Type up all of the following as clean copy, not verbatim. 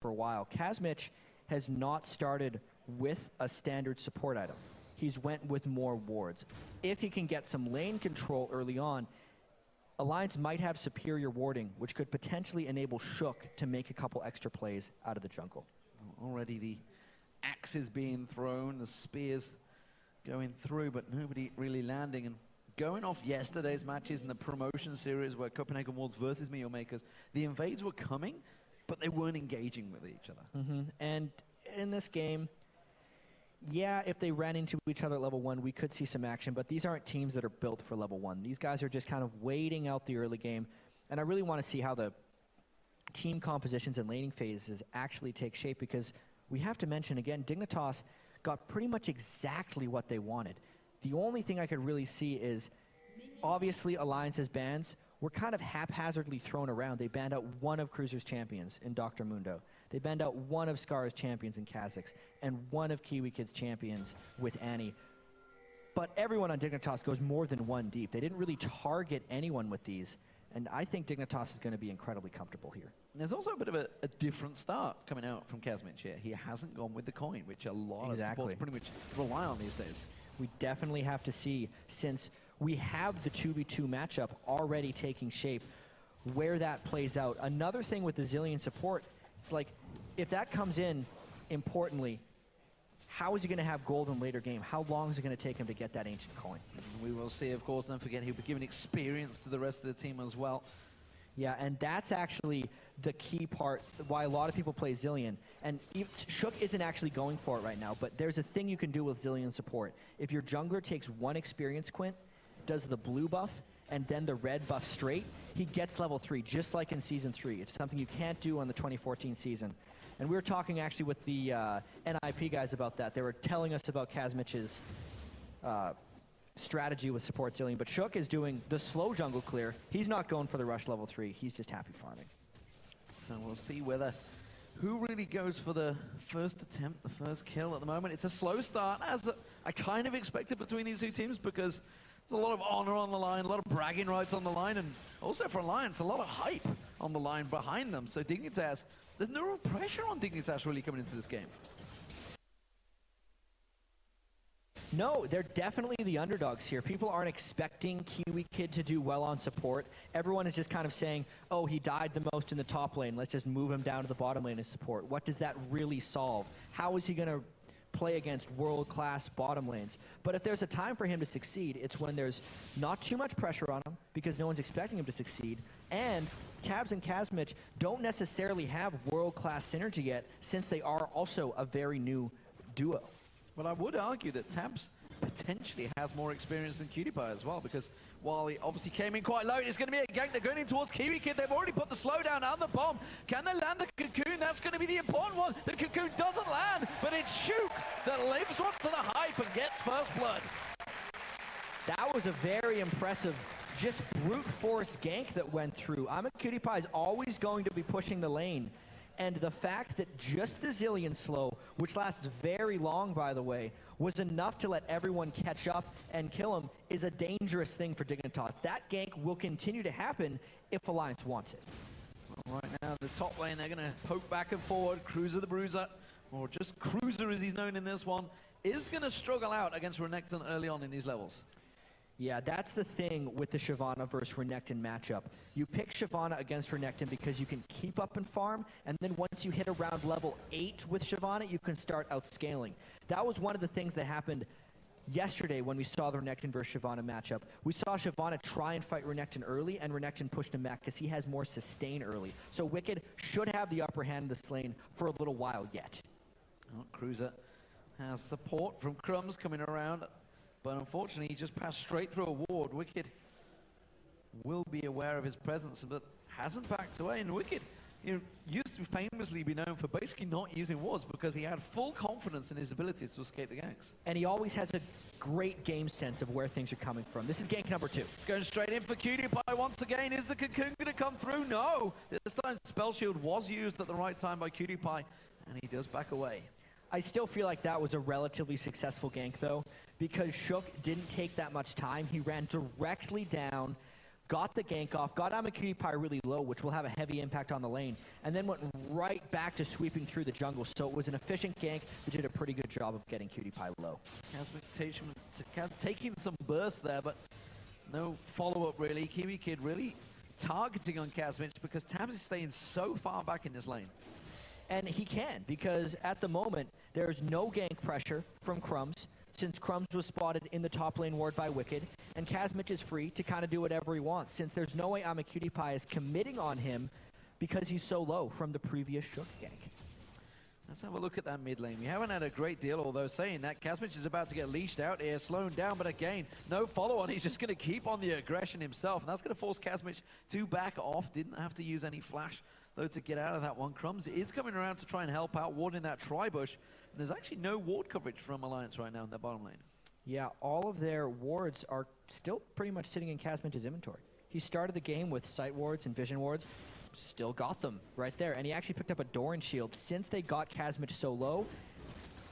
for a while. Kazmich has not started with a standard support item. He's went with more wards. If he can get some lane control early on, Alliance might have superior warding, which could potentially enable Shook to make a couple extra plays out of the jungle. Already the axes being thrown, the spears going through, but nobody really landing. And going off yesterday's matches in the promotion series where Copenhagen Wolves versus Mio Makers, the invades were coming, but they weren't engaging with each other. And in this game, yeah, if they ran into each other at level 1, we could see some action, but these aren't teams that are built for level 1. These guys are just kind of waiting out the early game, and I really want to see how the team compositions and laning phases actually take shape, because we have to mention, again, Dignitas got pretty much exactly what they wanted. The only thing I could really see is, obviously, Alliance's bans were kind of haphazardly thrown around. They banned out one of Cruiser's champions in Dr. Mundo. They banned out one of Scar's champions in Kha'Zix, and one of Kiwi Kid's champions with Annie. But everyone on Dignitas goes more than one deep. They didn't really target anyone with these, and I think Dignitas is going to be incredibly comfortable here. And there's also a bit of a different start coming out from Kazmich here. He hasn't gone with the coin, which a lot of supports pretty much rely on these days. We definitely have to see, since we have the 2v2 matchup already taking shape, where that plays out. Another thing with the Zilean support, it's like, if that comes in, importantly, how is he going to have gold in later game? How long is it going to take him to get that ancient coin? We will see, of course. Don't forget, he'll be giving experience to the rest of the team as well. Yeah, and that's actually the key part why a lot of people play Zilean. And Shook isn't actually going for it right now, but there's a thing you can do with Zilean support. If your jungler takes one experience quint, does the blue buff, and then the red buff straight, he gets level 3, just like in Season 3. It's something you can't do on the 2014 season. And we were talking actually with the NIP guys about that. They were telling us about Kazmich's strategy with support Zilean, but Shook is doing the slow jungle clear. He's not going for the rush level 3. He's just happy farming. So we'll see who really goes for the first attempt, the first kill at the moment. It's a slow start, as I kind of expected between these two teams, because there's a lot of honor on the line, a lot of bragging rights on the line, and also for Alliance, a lot of hype on the line behind them. So Dignitas, there's no real pressure on Dignitas really coming into this game. No, they're definitely the underdogs here. People aren't expecting Kiwi Kid to do well on support. Everyone is just kind of saying, oh, he died the most in the top lane. Let's just move him down to the bottom lane as support. What does that really solve? How is he going to play against world-class bottom lanes? But if there's a time for him to succeed, it's when there's not too much pressure on him, because no one's expecting him to succeed, and Tabs and Kazmich don't necessarily have world-class synergy yet, since they are also a very new duo. But I would argue that Tabs potentially has more experience than Cutie Pie as well, because while he obviously came in quite low, it's going to be a gank. They're going in towards Kiwi Kid. They've already put the slowdown on the bomb. Can they land the cocoon? That's going to be the important one. The cocoon doesn't land, but it's Shook that lives up to the hype and gets first blood. That was a very impressive, just brute force gank that went through. Cutie Pie is always going to be pushing the lane. And the fact that just the Zilean slow, which lasts very long, by the way, was enough to let everyone catch up and kill him is a dangerous thing for Dignitas. That gank will continue to happen if Alliance wants it. Well, right now, the top lane, they're going to poke back and forward. Cruiser the Bruiser, or just Cruiser as he's known in this one, is going to struggle out against Renekton early on in these levels. Yeah, that's the thing with the Shyvana versus Renekton matchup. You pick Shyvana against Renekton because you can keep up and farm, and then once you hit around level 8 with Shyvana, you can start outscaling. That was one of the things that happened yesterday when we saw the Renekton versus Shyvana matchup. We saw Shyvana try and fight Renekton early, and Renekton pushed him back because he has more sustain early. So Wicked should have the upper hand in this lane for a little while yet. Oh, Cruiser has support from Crumbs coming around. But unfortunately, he just passed straight through a ward. Wicked will be aware of his presence, but hasn't backed away. And Wicked, used to famously be known for basically not using wards because he had full confidence in his abilities to escape the ganks. And he always has a great game sense of where things are coming from. This is gank number 2. Going straight in for Cutie Pie once again. Is the cocoon going to come through? No. This time, Spell Shield was used at the right time by Cutie Pie, and he does back away. I still feel like that was a relatively successful gank, though, because Shook didn't take that much time. He ran directly down, got the gank off, got AmaCutiePie really low, which will have a heavy impact on the lane, and then went right back to sweeping through the jungle. So it was an efficient gank that did a pretty good job of getting CutiePie low. Taking some burst there, but no follow-up really. KiwiKid really targeting on Kazmich because Tabs is staying so far back in this lane. And he can, because at the moment, there's no gank pressure from Crumbs, since Crumbs was spotted in the top lane ward by Wicked, and Kazmich is free to kind of do whatever he wants, since there's no way AmaCutiePie is committing on him because he's so low from the previous Shook gank. Let's have a look at that mid lane. We haven't had a great deal, although saying that, Kazmich is about to get leashed out here, slowing down, but again, no follow-on. He's just going to keep on the aggression himself, and that's going to force Kazmich to back off. Didn't have to use any flash, though, to get out of that one. Crumbs is coming around to try and help out, warding that tri-bush. And there's actually no ward coverage from Alliance right now in their bottom lane. Yeah, all of their wards are still pretty much sitting in Kazmich's inventory. He started the game with sight wards and vision wards, still got them right there. And he actually picked up a Doran shield. Since they got Kazmich so low,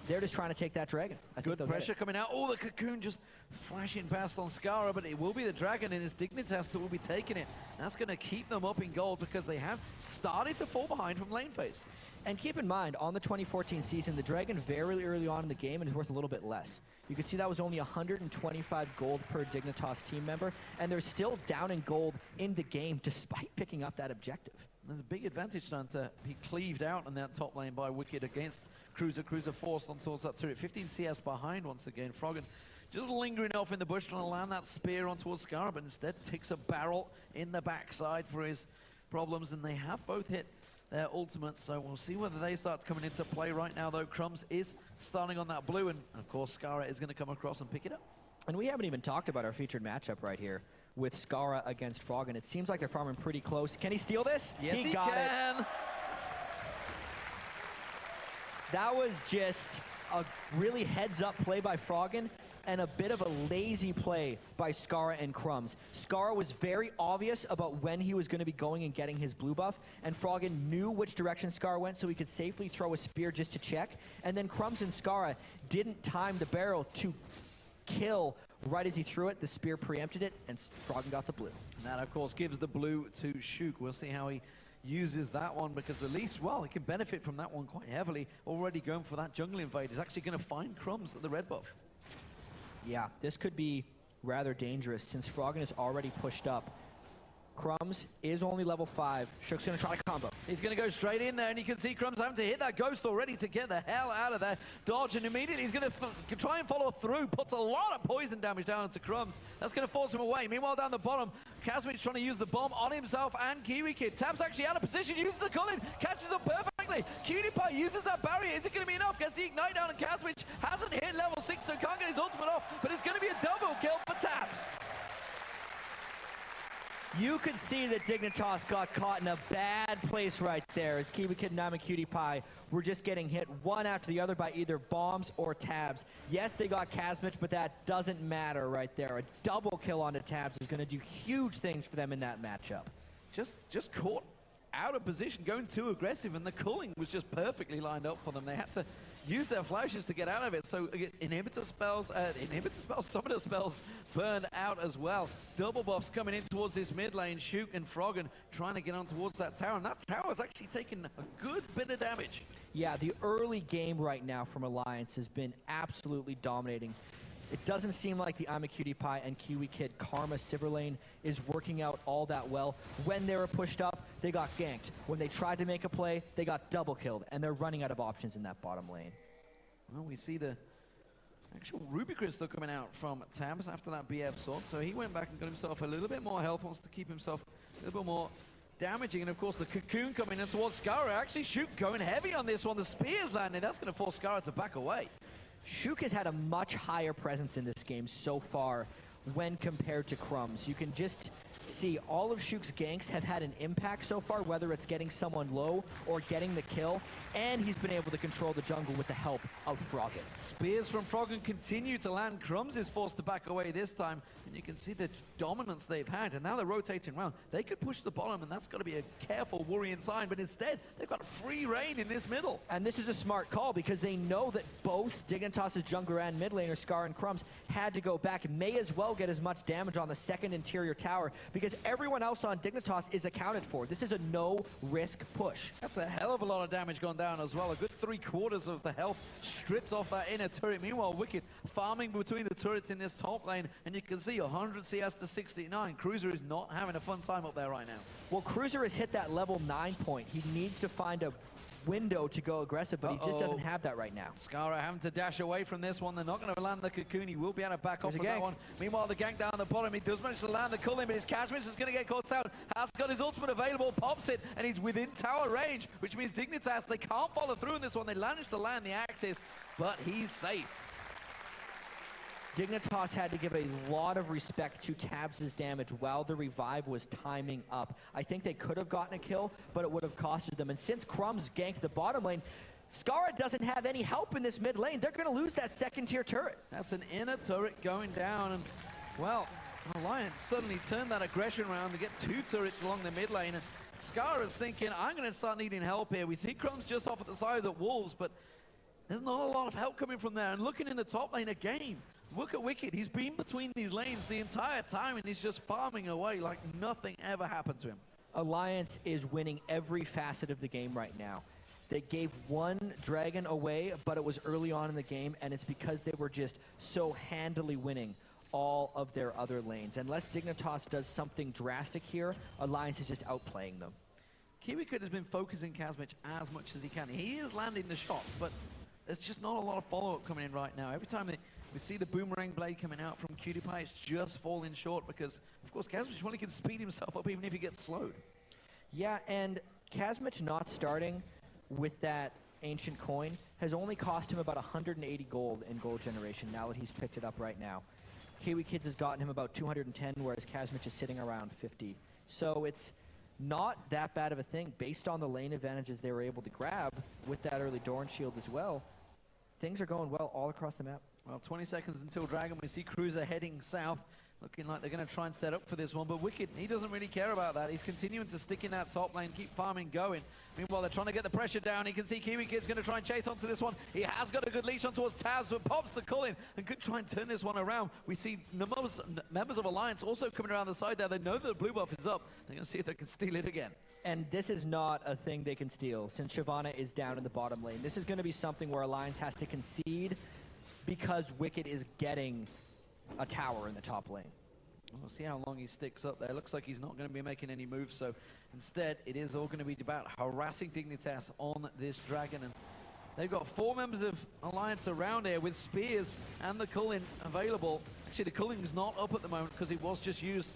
they're just trying to take that dragon. Good pressure coming out. Oh, the cocoon just flashing past on Skara, but it will be the dragon and his Dignitas that will be taking it. That's going to keep them up in gold because they have started to fall behind from lane phase. And keep in mind, on the 2014 season, the dragon very early on in the game is worth a little bit less. You can see that was only 125 gold per Dignitas team member, and they're still down in gold in the game despite picking up that objective. There's a big advantage done to be cleaved out in that top lane by Wicked against Cruiser. Cruiser forced on towards that turret. 15 CS behind once again. Froggen just lingering off in the bush, trying to land that spear on towards Skara, but instead takes a barrel in the backside for his problems, and they have both hit their ultimates, so we'll see whether they start coming into play right now, though. Crumbs is starting on that blue, and of course, Skara is going to come across and pick it up. And we haven't even talked about our featured matchup right here with Skara against Froggen. It seems like they're farming pretty close. Can he steal this? Yes, he got can. It. That was just a really heads-up play by Froggen and a bit of a lazy play by Skara and Crumbs. Skara was very obvious about when he was going to be going and getting his blue buff, and Froggen knew which direction Skara went, so he could safely throw a spear just to check. And then Crumbs and Skara didn't time the barrel to kill right as he threw it. The spear preempted it, and Froggen got the blue. And that, of course, gives the blue to Shook. We'll see how he uses that one, because at least, well, he can benefit from that one quite heavily. Already going for that jungle invade. He's actually going to find Crumbs at the red buff. Yeah, this could be rather dangerous since Froggen is already pushed up. Crumbs is only level 5. Shook's going to try to combo. He's going to go straight in there, and you can see Crumbs having to hit that ghost already to get the hell out of there. Dodge, and immediately he's going to try and follow through. Puts a lot of poison damage down into Crumbs. That's going to force him away. Meanwhile, down the bottom, Kazmich trying to use the bomb on himself and KiwiKid. Tab's actually out of position, uses the Cullen, catches him perfectly. CutiePie uses that barrier. Is it going to be enough? Gets the ignite down, and Kazmich hasn't hit level 6, so can't get his ultimate off, but it's going to be a double kill for Tabs. You could see that Dignitas got caught in a bad place right there as KiwiKid and AmaCutiePie were just getting hit one after the other by either bombs or tabs. Yes, they got Kazmich, but that doesn't matter right there. A double kill onto tabs is going to do huge things for them in that matchup. Just caught out of position, going too aggressive, and the culling was just perfectly lined up for them. They had to use their flashes to get out of it. So inhibitor spells, summoner spells burned out as well. Double buffs coming in towards this mid lane. Shook and Froggen trying to get on towards that tower, and that tower is actually taking a good bit of damage. Yeah, the early game right now from Alliance has been absolutely dominating. It doesn't seem like the AmaCutiePie and KiwiKid Karma Sivir lane is working out all that well. When they were pushed up, they got ganked. When they tried to make a play, they got double killed, and they're running out of options in that bottom lane. Well, we see the actual Ruby Crystal coming out from Tabs after that BF sword, so he went back and got himself a little bit more health, wants to keep himself a little bit more damaging, and of course the cocoon coming in towards Skara. Actually, Shook going heavy on this one. The spear's landing. That's going to force Skara to back away. Shook has had a much higher presence in this game so far when compared to Crumbs. You can just see all of Shook's ganks have had an impact so far, whether it's getting someone low or getting the kill, and he's been able to control the jungle with the help of Froggen. Spears from Froggen continue to land. Crumbs is forced to back away this time, and you can see the dominance they've had, and now they're rotating around. They could push the bottom, and that's got to be a careful, worrying sign, but instead, they've got free reign in this middle. And this is a smart call because they know that both Dignitas' jungler and mid laner, Skara and Crumbs, had to go back. May as well get as much damage on the second interior tower because everyone else on Dignitas is accounted for. This is a no-risk push. That's a hell of a lot of damage gone down as well. A good 3/4 of the health stripped off that inner turret. Meanwhile, Wicked farming between the turrets in this top lane, and you can see 100 CS to 69. Cruiser is not having a fun time up there right now. Well, Cruiser has hit that level 9 point. He needs to find a window to go aggressive, but he just doesn't have that right now. Skara having to dash away from this one. They're not going to land the cocoon. He will be able to back off of that one. Meanwhile, the gank down the bottom. He does manage to land the Culling, but his Kazmich is going to get caught out. Has got his ultimate available, pops it, and he's within tower range, which means Dignitas, they can't follow through in this one. They managed to land the axes, but he's safe. Dignitas had to give a lot of respect to Tabs' damage while the revive was timing up. I think they could have gotten a kill, but it would have costed them. And since Crumbs ganked the bottom lane, Skara doesn't have any help in this mid lane. They're going to lose that second-tier turret. That's an inner turret going down, and, well, Alliance suddenly turned that aggression around to get 2 turrets along the mid lane. And Skara's thinking, I'm going to start needing help here. We see Crumbs just off at the side of the walls, but there's not a lot of help coming from there. And looking in the top lane again, look at Wicked. He's been between these lanes the entire time, and he's just farming away like nothing ever happened to him. Alliance is winning every facet of the game right now. They gave one dragon away, but it was early on in the game, and it's because they were just so handily winning all of their other lanes. Unless Dignitas does something drastic here, Alliance is just outplaying them. KiwiKid has been focusing Kazmich as much as he can. He is landing the shots, but there's just not a lot of follow-up coming in right now. Every time we see the boomerang blade coming out from QtPie, it's just falling short because, of course, Kazmich only can speed himself up even if he gets slowed. Yeah, and Kazmich not starting with that ancient coin has only cost him about 180 gold in gold generation now that he's picked it up right now. KiwiKids has gotten him about 210, whereas Kazmich is sitting around 50. So it's not that bad of a thing based on the lane advantages they were able to grab with that early Dorn shield as well. Things are going well all across the map. Well, 20 seconds until Dragon. We see Cruiser heading south, looking like they're going to try and set up for this one. But Wicked, he doesn't really care about that. He's continuing to stick in that top lane, keep farming going. Meanwhile, they're trying to get the pressure down. You can see KiwiKid's going to try and chase onto this one. He has got a good leash on towards Tabs, but pops the Culling and could try and turn this one around. We see members of Alliance also coming around the side there. They know that the blue buff is up. They're going to see if they can steal it again. And this is not a thing they can steal since Shyvana is down in the bottom lane. This is going to be something where Alliance has to concede because Wicked is getting a tower in the top lane. We'll see how long he sticks up there. Looks like he's not going to be making any moves, so instead it is all going to be about harassing Dignitas on this dragon. And they've got 4 members of Alliance around here with spears and the Culling available. Actually, the Culling's not up at the moment because it was just used.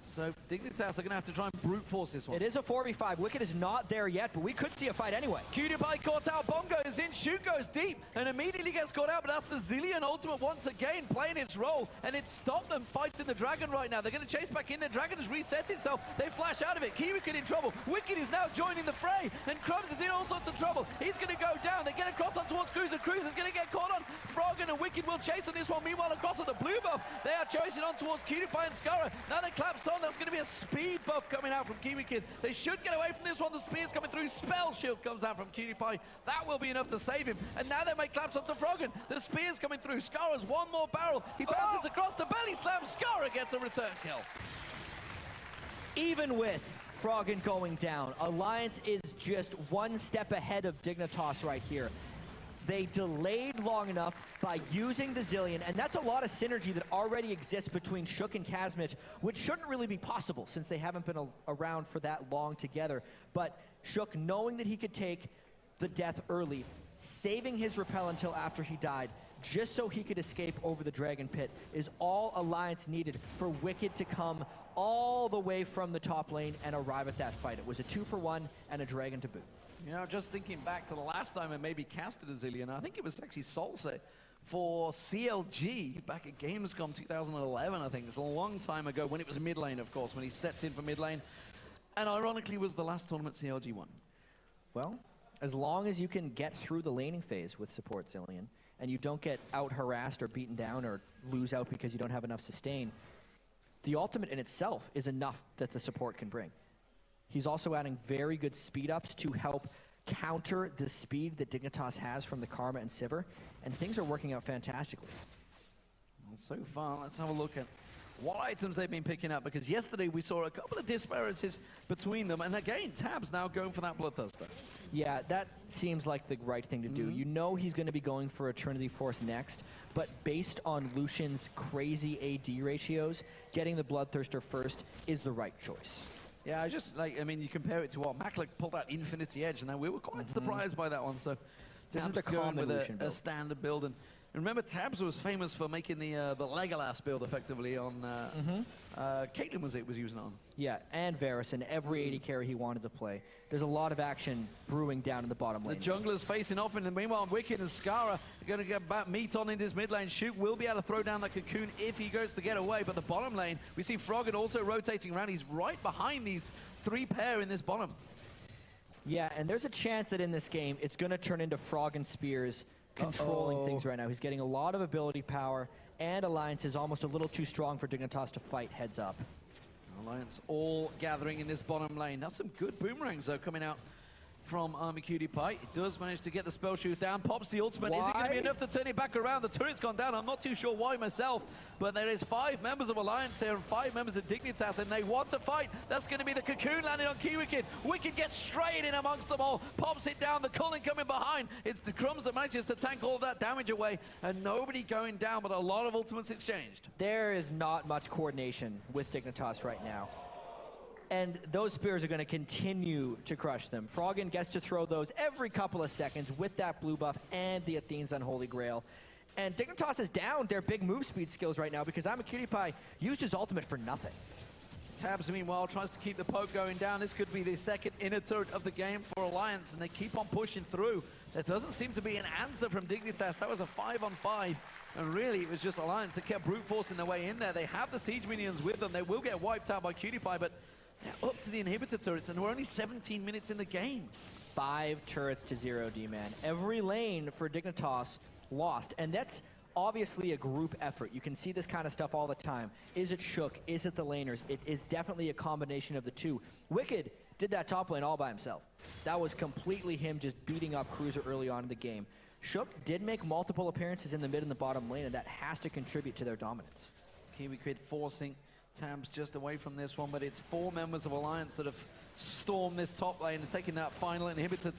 So Dignitas are going to have to try and brute force this one. It is a 4v5. Wicked is not there yet, but we could see a fight anyway. QtPie caught out. Bomb goes in. Shoot goes deep and immediately gets caught out. But that's the Zilean ultimate once again playing its role. And it stopped them fighting the dragon right now. They're going to chase back in. The dragon has reset itself. They flash out of it. KiwiKid in trouble. Wicked is now joining the fray. And Crumbs is in all sorts of trouble. He's going to go down. They get across on towards Cruiser. Cruiser's going to get caught on. Froggen and Wicked will chase on this one. Meanwhile, across at the blue buff, they are chasing on towards QtPie and Skara. Now they collapse on. That's going to be a speed buff coming out from KiwiKid. They should get away from this one. The spear's coming through. Spell shield comes out from QtPie. That will be enough to save him. And now they make claps onto Froggen. The spear's coming through. Skara's one more barrel. He bounces across the belly slam. Skara gets a return kill. Even with Froggen going down, Alliance is just one step ahead of Dignitas right here. They delayed long enough by using the Zilean, and that's a lot of synergy that already exists between Shook and Kazmich, which shouldn't really be possible since they haven't been around for that long together. But Shook, knowing that he could take the death early, saving his repel until after he died, just so he could escape over the Dragon Pit, is all Alliance needed for Wicked to come all the way from the top lane and arrive at that fight. It was a 2-for-1 and a Dragon to boot. You know, just thinking back to the last time I maybe casted a Zilean, I think it was actually Salsa for CLG back at Gamescom 2011, I think. It's a long time ago when it was mid lane, of course, when he stepped in for mid lane. And ironically was the last tournament CLG won. Well, as long as you can get through the laning phase with support Zilean, and you don't get out-harassed or beaten down or lose out because you don't have enough sustain, the ultimate in itself is enough that the support can bring. He's also adding very good speed ups to help counter the speed that Dignitas has from the Karma and Sivir, and things are working out fantastically. Well, so far, let's have a look at what items they've been picking up, because yesterday we saw a couple of disparities between them, and again, Tab's now going for that Bloodthirster. Yeah, that seems like the right thing to do. You know he's going to be going for a Trinity Force next, but based on Lucian's crazy AD ratios, getting the Bloodthirster first is the right choice. Yeah, I mean, you compare it to what Maklik pulled out Infinity Edge, and we were quite surprised by that one. So this is the going with Lucian build. a standard build, and remember, Tabs was famous for making the Legolas build effectively on. Caitlyn was using it on. Yeah, and Varus and every AD carry he wanted to play. There's a lot of action brewing down in the bottom lane. The jungler's facing off, and the meanwhile, Wicked and Skara are going to get back meat on in his mid lane. Shoot will be able to throw down that cocoon if he goes to get away, but the bottom lane, we see Froggen also rotating around. He's right behind these 3 pair in this bottom. Yeah, and there's a chance that in this game, it's going to turn into Froggen Spears controlling things right now. He's getting a lot of ability power, and Alliance is almost a little too strong for Dignitas to fight heads up. Alliance all gathering in this bottom lane. Now some good boomerangs though coming out from Army Cutie Pie. He does manage to get the spell shoot down, pops the ultimate. Is it going to be enough to turn it back around? The turret's gone down. I'm not too sure why myself, but there is 5 members of Alliance here and 5 members of Dignitas, and they want to fight. That's going to be the cocoon landing on Key Wicked. Wicked gets straight in amongst them all, pops it down. The culling coming behind. It's the Crumbs that manages to tank all that damage away, and nobody going down, but a lot of ultimates exchanged. There is not much coordination with Dignitas right now. And those spears are going to continue to crush them. Froggen gets to throw those every couple of seconds with that blue buff and the Athene's Unholy Grail. And Dignitas is down their big move speed skills right now because I'm a Cutie Pie used his ultimate for nothing. Tabs, meanwhile, tries to keep the poke going down. This could be the second inner turret of the game for Alliance, and they keep on pushing through. There doesn't seem to be an answer from Dignitas. That was a 5-on-5, and really it was just Alliance that kept brute forcing their way in there. They have the siege minions with them. They will get wiped out by Cutie Pie, but they're up to the inhibitor turrets, and we're only 17 minutes in the game. 5 turrets to 0, D-Man. Every lane for Dignitas lost, and that's obviously a group effort. You can see this kind of stuff all the time. Is it Shook? Is it the laners? It is definitely a combination of the two. Wicked did that top lane all by himself. That was completely him just beating up Cruiser early on in the game. Shook did make multiple appearances in the mid and the bottom lane, and that has to contribute to their dominance. Kiwi Kid forcing Tabs just away from this one, but it's 4 members of Alliance that have stormed this top lane and taken that final inhibitor,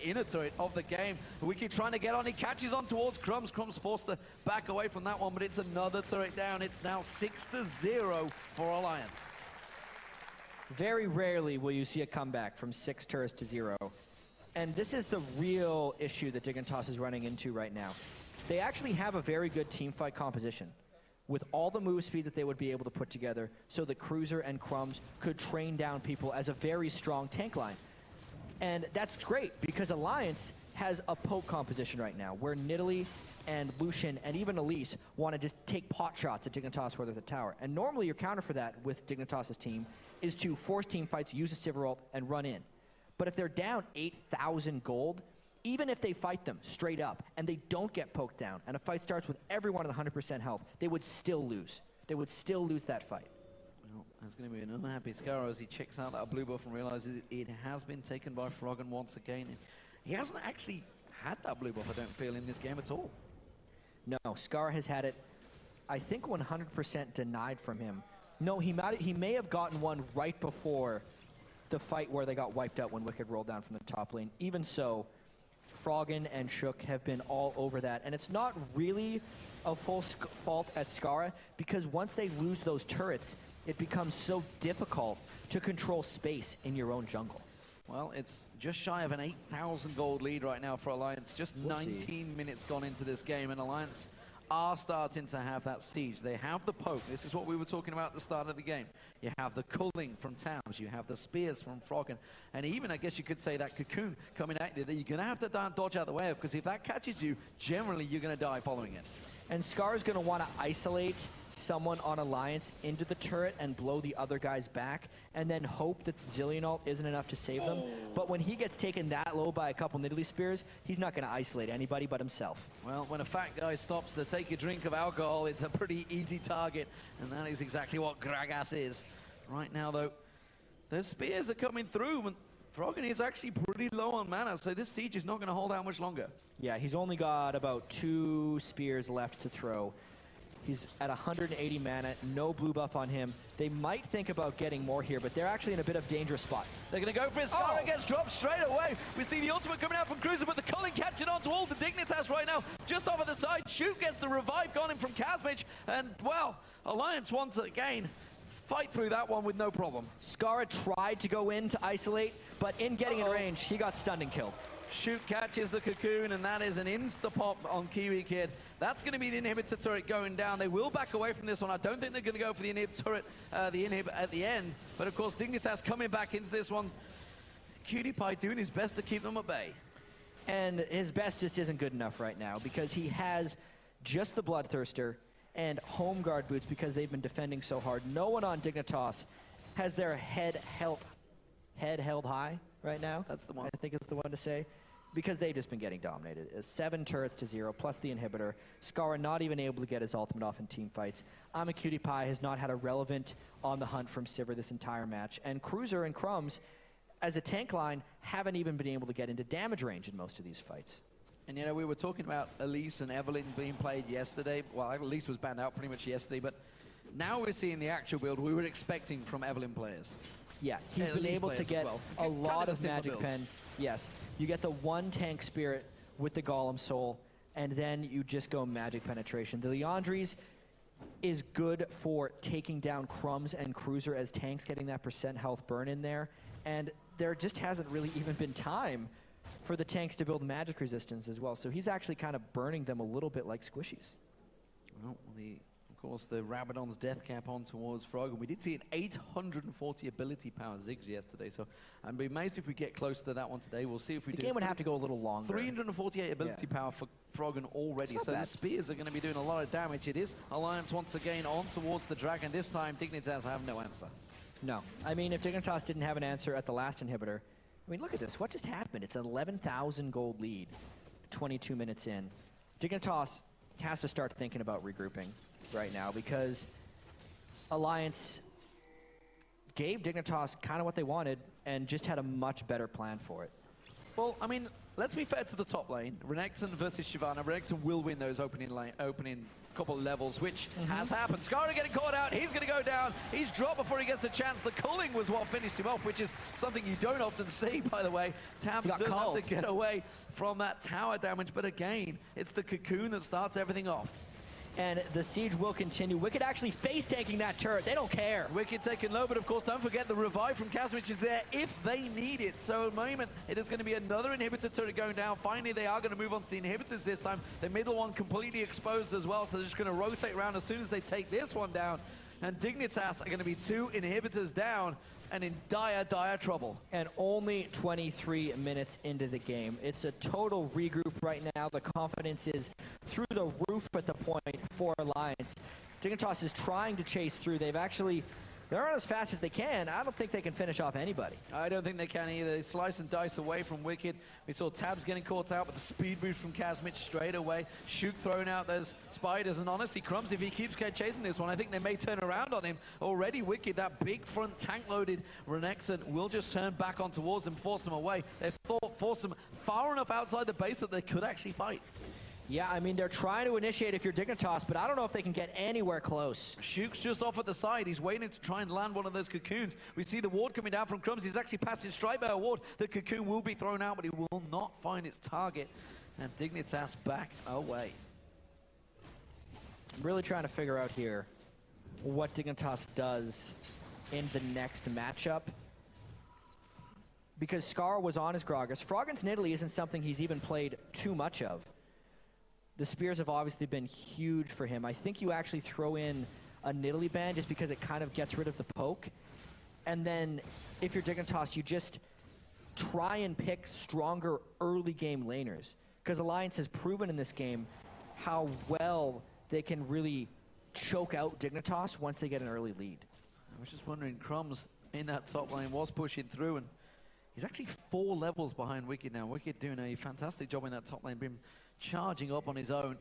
inner turret of the game. Wicked trying to get on, he catches on towards Crumbs. Crumbs forced to back away from that one, but it's another turret down. It's now 6-0 for Alliance. Very rarely will you see a comeback from 6 turrets to 0. And this is the real issue that Dignitas is running into right now. They actually have a very good teamfight composition, with all the move speed that they would be able to put together so that Cruiser and Crumbs could train down people as a very strong tank line. And that's great because Alliance has a poke composition right now where Nidalee and Lucian and even Elise want to just take pot shots at Dignitas where they're at the tower. And normally your counter for that with Dignitas' team is to force team fights, use a Sivir ult, and run in. But if they're down 8,000 gold, even if they fight them straight up and they don't get poked down and a fight starts with everyone at 100% health, they would still lose. They would still lose that fight. Well, there's going to be an unhappy Skara as he checks out that blue buff and realizes it has been taken by Froggen once again. He hasn't actually had that blue buff, I don't feel, in this game at all. No, Scar has had it, I think 100% denied from him. No, he may have gotten one right before the fight where they got wiped out when Wicked rolled down from the top lane. Even so, Froggen and Shook have been all over that. And it's not really a full fault at Skara, because once they lose those turrets, it becomes so difficult to control space in your own jungle. Well, it's just shy of an 8,000 gold lead right now for Alliance. Just 19 minutes gone into this game, and Alliance are starting to have that siege. They have the poke. This is what we were talking about at the start of the game. You have the culling from Towns. You have the spears from Froggen. And even, I guess you could say, that cocoon coming at you that you're going to have to dodge out of the way of, because if that catches you, generally you're going to die following it. And Scar's going to want to isolate someone on Alliance into the turret and blow the other guys back, and then hope that the Zillion ult isn't enough to save them. But when he gets taken that low by a couple Nidalee spears, he's not going to isolate anybody but himself. Well, when a fat guy stops to take a drink of alcohol, it's a pretty easy target, and that is exactly what Gragas is. Right now, though, the spears are coming through, and Froggen is actually pretty low on mana, so this siege is not going to hold out much longer. Yeah, he's only got about 2 spears left to throw. He's at 180 mana, no blue buff on him. They might think about getting more here, but they're actually in a bit of dangerous spot. They're going to go for it. Skara gets dropped straight away. We see the ultimate coming out from Cruiser, but the Culling catching on to all the Dignitas right now. Just off of the side, Shoot gets the revive gone in from Kazmich, and, well, Alliance once again fight through that one with no problem. Skara tried to go in to isolate, but in getting in range, he got stunned and killed. Shoot catches the cocoon, and that is an insta-pop on Kiwi Kid. That's going to be the inhibitor turret going down. They will back away from this one. I don't think they're going to go for the inhib turret, the inhib at the end. But, of course, Dignitas coming back into this one. Cutie Pie doing his best to keep them at bay. And his best just isn't good enough right now because he has just the Bloodthirster and Home Guard boots because they've been defending so hard. No one on Dignitas has their head held high right now. That's the one. I think it's the one to say. Because they've just been getting dominated. 7 turrets to 0, plus the inhibitor. Skara not even able to get his ultimate off in team fights. I'm a Cutie Pie has not had a relevant on the hunt from Sivir this entire match. And Cruiser and Crumbs, as a tank line, haven't even been able to get into damage range in most of these fights. And, you know, we were talking about Elise and Evelyn being played yesterday. Well, Elise was banned out pretty much yesterday, but now we're seeing the actual build we were expecting from Evelyn players. Yeah, he's been able to get a lot of Magic Pen. Yes, you get the 1 tank spirit with the Golem Soul, and then you just go Magic Penetration. The Leandries is good for taking down Crumbs and Cruiser as tanks, getting that % health burn in there, and there just hasn't really even been time for the tanks to build magic resistance as well, so he's actually kind of burning them a little bit like squishies. Well, of course, the Rabadon's death cap on towards Frog, and we did see an 840 ability power Ziggs yesterday, so I'd be amazed if we get close to that one today. We'll see if we do. The game would have to go a little longer. 348 ability power for Froggen already, so the spears are going to be doing a lot of damage. It is Alliance once again on towards the Dragon. This time, Dignitas have no answer. No. I mean, if Dignitas didn't have an answer at the last inhibitor, I mean, look at this. What just happened? It's an 11,000 gold lead, 22 minutes in. Dignitas has to start thinking about regrouping right now because Alliance gave Dignitas kind of what they wanted and just had a much better plan for it. Well, I mean, let's be fair to the top lane. Renekton versus Shyvana. Renekton will win those opening couple levels, which has happened. Skara getting caught out. He's going to go down. He's dropped before he gets a chance. The culling was what finished him off, which is something you don't often see, by the way. Tabs doesn't have to get away from that tower damage, but again, it's the cocoon that starts everything off. And the siege will continue. Wicked actually face-tanking that turret. They don't care. Wicked taking low, but of course, don't forget the revive from Kazmich is there if they need it. So at the moment, it is going to be another inhibitor turret going down. Finally, they are going to move on to the inhibitors this time. The middle one completely exposed as well, so they're just going to rotate around as soon as they take this one down. And Dignitas are going to be 2 inhibitors down and in dire, dire trouble. And only 23 minutes into the game. It's a total regroup right now. The confidence is through the roof at the point for Alliance. Dignitas is trying to chase through. They're not as fast as they can. I don't think they can finish off anybody. I don't think they can either. They slice and dice away from Wicked. We saw Tabs getting caught out, but the speed boost from Kazmich straight away. Shoot throwing out those spiders, and honestly, Crumbs, if he keeps chasing this one, I think they may turn around on him. Already Wicked, that big front tank-loaded Renekton will just turn back on towards him, force them away. They force them far enough outside the base that they could actually fight. Yeah, I mean, they're trying to initiate if you're Dignitas, but I don't know if they can get anywhere close. Shook's just off at the side. He's waiting to try and land one of those cocoons. We see the ward coming down from Crumbs. He's actually passing straight by a ward. The cocoon will be thrown out, but he will not find its target. And Dignitas back away. I'm really trying to figure out here what Dignitas does in the next matchup. Because Skara was on his Gragas. Froggen's Nidalee isn't something he's even played too much of. The spears have obviously been huge for him. I think you actually throw in a Nidalee ban just because it kind of gets rid of the poke. And then if you're Dignitas, you just try and pick stronger early game laners. Because Alliance has proven in this game how well they can really choke out Dignitas once they get an early lead. I was just wondering, Crumbs in that top lane was pushing through, and he's actually 4 levels behind Wicked now. Wicked doing a fantastic job in that top lane, been charging up on his own,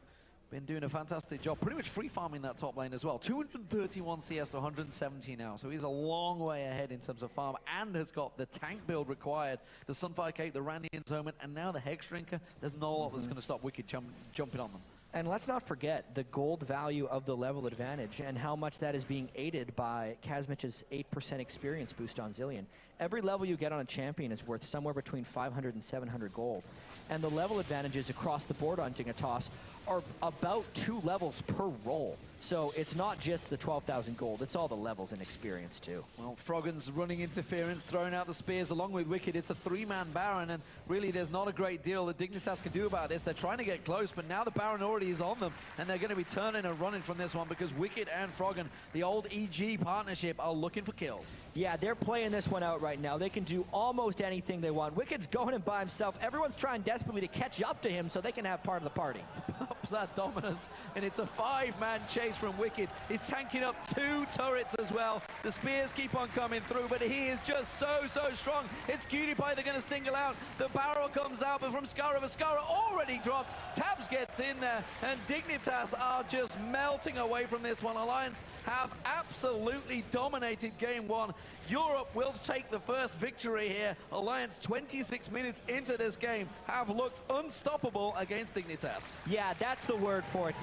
been doing a fantastic job, pretty much free farming that top lane as well. 231 CS to 170 now, so he's a long way ahead in terms of farm, and has got the tank build required, the Sunfire Cake, the Randian's Omen, and now the Hex Drinker. There's no lot that's going to stop Wicked jumping on them. And let's not forget the gold value of the level advantage and how much that is being aided by Kazmich's 8% experience boost on Zillion. Every level you get on a champion is worth somewhere between 500 and 700 gold. And the level advantages across the board on Dignitas are about 2 levels per role. So it's not just the 12,000 gold, it's all the levels and experience too. Well, Froggen's running interference, throwing out the spears along with Wicked. It's a 3-man Baron, and really there's not a great deal that Dignitas can do about this. They're trying to get close, but now the Baron already is on them, and they're going to be turning and running from this one because Wicked and Froggen, the old EG partnership, are looking for kills. Yeah, they're playing this one out right now. They can do almost anything they want. Wicked's going in by himself. Everyone's trying desperately to catch up to him so they can have part of the party. Pops that Dominus, and it's a 5-man chase from Wicked. He's tanking up 2 turrets as well. The spears keep on coming through, but he is just so strong. It's Cutie Pie they're going to single out. The barrel comes out, but from Skara, Skara already dropped. Tabs gets in there, and Dignitas are just melting away from this one. Alliance have absolutely dominated game 1. Europe will take the first victory here. Alliance, 26 minutes into this game, have looked unstoppable against Dignitas. Yeah, that's the word for it.